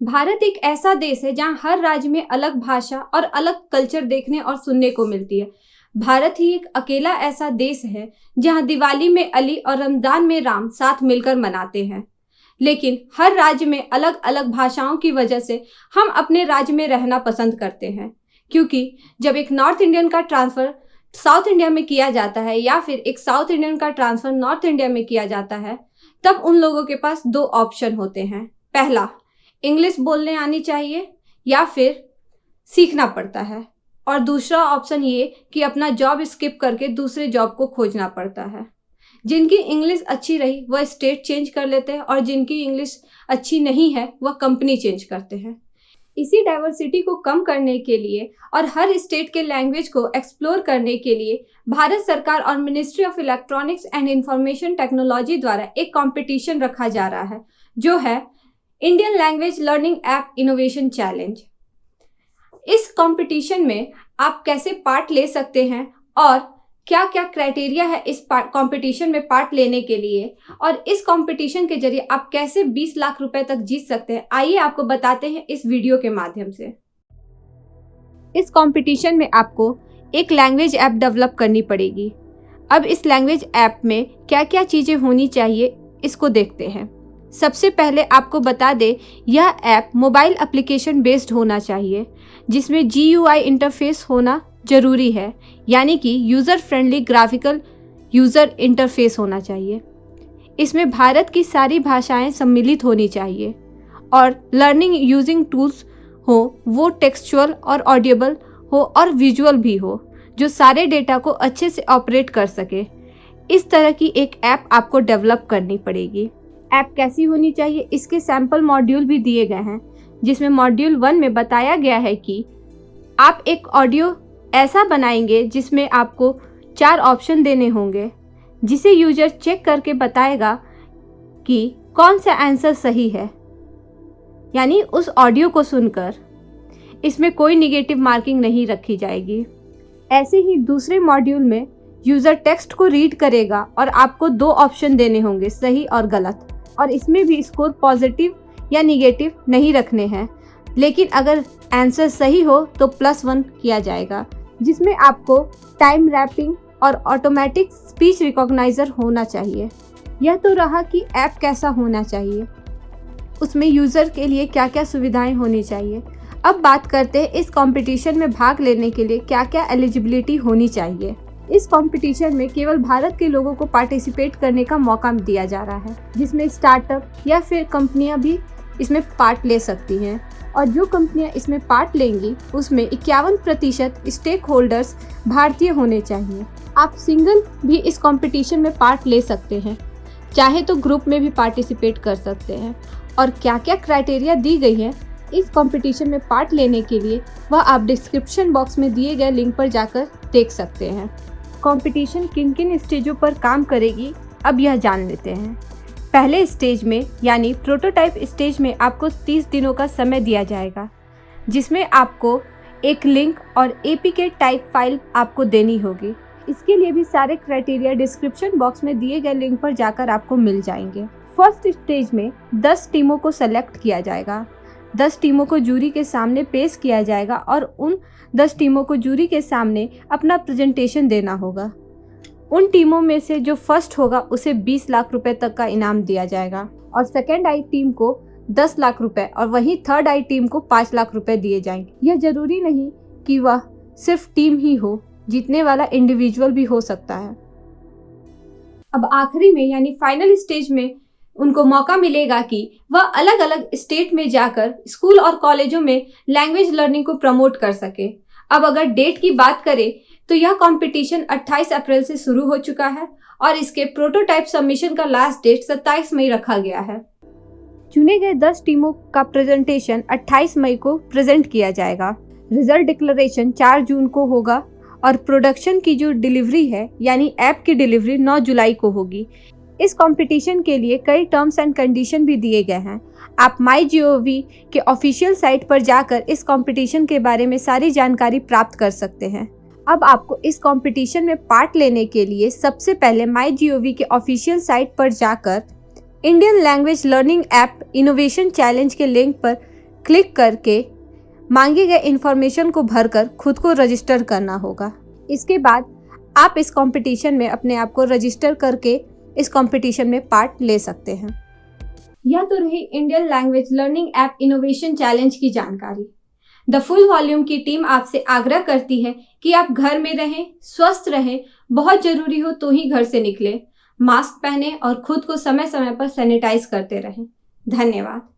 भारत एक ऐसा देश है जहां हर राज्य में अलग भाषा और अलग कल्चर देखने और सुनने को मिलती है। भारत ही एक अकेला ऐसा देश है जहां दिवाली में अली और रमजान में राम साथ मिलकर मनाते हैं। लेकिन हर राज्य में अलग अलग भाषाओं की वजह से हम अपने राज्य में रहना पसंद करते हैं, क्योंकि जब एक नॉर्थ इंडियन का ट्रांसफर साउथ इंडिया में किया जाता है या फिर एक साउथ इंडियन का ट्रांसफर नॉर्थ इंडिया में किया जाता है, तब उन लोगों के पास दो ऑप्शन होते हैं। पहला, इंग्लिश बोलने आनी चाहिए या फिर सीखना पड़ता है, और दूसरा ऑप्शन ये कि अपना जॉब स्किप करके दूसरे जॉब को खोजना पड़ता है। जिनकी इंग्लिश अच्छी रही वह स्टेट चेंज कर लेते हैं और जिनकी इंग्लिश अच्छी नहीं है वह कंपनी चेंज करते हैं। इसी डाइवर्सिटी को कम करने के लिए और हर स्टेट के लैंग्वेज को एक्सप्लोर करने के लिए भारत सरकार और ministry of electronics and information technology द्वारा एक कंपटीशन रखा जा रहा है, जो है Indian language learning app innovation challenge. इस कंपटीशन में आप कैसे पार्ट ले सकते हैं और क्या क्या क्राइटेरिया है इस कंपटीशन में पार्ट लेने के लिए, और इस कंपटीशन के जरिए आप कैसे 20 लाख रुपए तक जीत सकते हैं, आइए आपको बताते हैं इस वीडियो के माध्यम से। इस कंपटीशन में आपको एक लैंग्वेज ऐप डेवलप करनी पड़ेगी। अब इस लैंग्वेज ऐप में क्या क्या चीज़ें होनी चाहिए इसको देखते हैं। सबसे पहले आपको बता दें, यह ऐप मोबाइल एप्लीकेशन बेस्ड होना चाहिए, जिसमें GUI इंटरफेस होना ज़रूरी है, यानी कि user friendly graphical user interface होना चाहिए। इसमें भारत की सारी भाषाएं सम्मिलित होनी चाहिए और लर्निंग यूजिंग टूल्स हो, वो टेक्सचुअल और ऑडियबल हो और विजुअल भी हो, जो सारे डेटा को अच्छे से ऑपरेट कर सके। इस तरह की एक ऐप आपको डेवलप करनी पड़ेगी। ऐप कैसी होनी चाहिए, इसके सैंपल मॉड्यूल भी दिए गए हैं, जिसमें मॉड्यूल 1 में बताया गया है कि आप एक ऑडियो ऐसा बनाएंगे जिसमें आपको 4 ऑप्शन देने होंगे, जिसे यूजर चेक करके बताएगा कि कौन सा आंसर सही है, यानी उस ऑडियो को सुनकर। इसमें कोई निगेटिव मार्किंग नहीं रखी जाएगी। ऐसे ही दूसरे मॉड्यूल में यूज़र टेक्स्ट को रीड करेगा और आपको 2 ऑप्शन देने होंगे, सही और गलत, और इसमें भी स्कोर पॉजिटिव या निगेटिव नहीं रखने हैं, लेकिन अगर आंसर सही हो तो +1 किया जाएगा, जिसमें आपको टाइम रैपिंग और ऑटोमेटिक स्पीच रिकॉग्नाइजर होना चाहिए। यह तो रहा कि ऐप कैसा होना चाहिए, उसमें यूज़र के लिए क्या क्या सुविधाएं होनी चाहिए। अब बात करते हैं इस कंपटीशन में भाग लेने के लिए क्या क्या एलिजिबिलिटी होनी चाहिए। इस कंपटीशन में केवल भारत के लोगों को पार्टिसिपेट करने का मौका दिया जा रहा है, जिसमें स्टार्टअप या फिर कंपनियां भी इसमें पार्ट ले सकती हैं, और जो कंपनियां इसमें पार्ट लेंगी उसमें 51% स्टेक होल्डर्स भारतीय होने चाहिए। आप सिंगल भी इस कंपटीशन में पार्ट ले सकते हैं, चाहे तो ग्रुप में भी पार्टिसिपेट कर सकते हैं। और क्या क्या क्राइटेरिया दी गई है इस कंपटीशन में पार्ट लेने के लिए, वह आप डिस्क्रिप्शन बॉक्स में दिए गए लिंक पर जाकर देख सकते हैं। कंपटीशन किन किन स्टेजों पर काम करेगी, अब यह जान लेते हैं। पहले स्टेज में यानी प्रोटोटाइप स्टेज में आपको 30 दिनों का समय दिया जाएगा, जिसमें आपको एक लिंक और APK टाइप फाइल आपको देनी होगी। इसके लिए भी सारे क्राइटेरिया डिस्क्रिप्शन बॉक्स में दिए गए लिंक पर जाकर आपको मिल जाएंगे। फर्स्ट स्टेज में 10 टीमों को सेलेक्ट किया जाएगा। 10 टीमों को जूरी के सामने पेश किया जाएगा और उन 10 टीमों को जूरी के सामने अपना प्रेजेंटेशन देना होगा। उन टीमों में से जो फर्स्ट होगा उसे 20 लाख रुपए तक का इनाम दिया जाएगा, और सेकेंड आई टीम को 10 लाख रुपए और वहीं थर्ड आई टीम को 5 लाख रुपए दिए जाएंगे। यह जरूरी नहीं कि वह सिर्फ टीम ही हो, जीतने वाला इंडिविजुअल भी हो सकता है। अब आखिरी में यानी फाइनल स्टेज में उनको मौका मिलेगा कि वह अलग अलग स्टेट में जाकर स्कूल और कॉलेजों में लैंग्वेज लर्निंग को प्रमोट कर सके। अब अगर डेट की बात करें तो यह कंपटीशन 28 अप्रैल से शुरू हो चुका है और इसके प्रोटोटाइप सबमिशन का लास्ट डेट 27 मई रखा गया है। चुने गए 10 टीमों का प्रेजेंटेशन 28 मई को प्रेजेंट किया जाएगा। रिजल्ट डिक्लेरेशन 4 जून को होगा और प्रोडक्शन की जो डिलीवरी है यानी ऐप की डिलीवरी 9 जुलाई को होगी। इस कंपटीशन के लिए कई टर्म्स एंड कंडीशन भी दिए गए हैं। आप MyGov के ऑफिशियल साइट पर जाकर इस कंपटीशन के बारे में सारी जानकारी प्राप्त कर सकते हैं। अब आपको इस कंपटीशन में पार्ट लेने के लिए सबसे पहले MyGov के ऑफिशियल साइट पर जाकर Indian language learning app innovation challenge के लिंक पर क्लिक करके मांगी गई इंफॉर्मेशन को भरकर खुद को रजिस्टर करना होगा। इसके बाद आप इस कंपटीशन में अपने आप को रजिस्टर करके इस कंपटीशन में पार्ट ले सकते हैं। यह तो रही Indian language learning app innovation challenge की जानकारी। द फुल वॉल्यूम की टीम आपसे आग्रह करती है कि आप घर में रहें, स्वस्थ रहें, बहुत जरूरी हो तो ही घर से निकलें, मास्क पहने और खुद को समय समय पर सैनिटाइज करते रहें। धन्यवाद।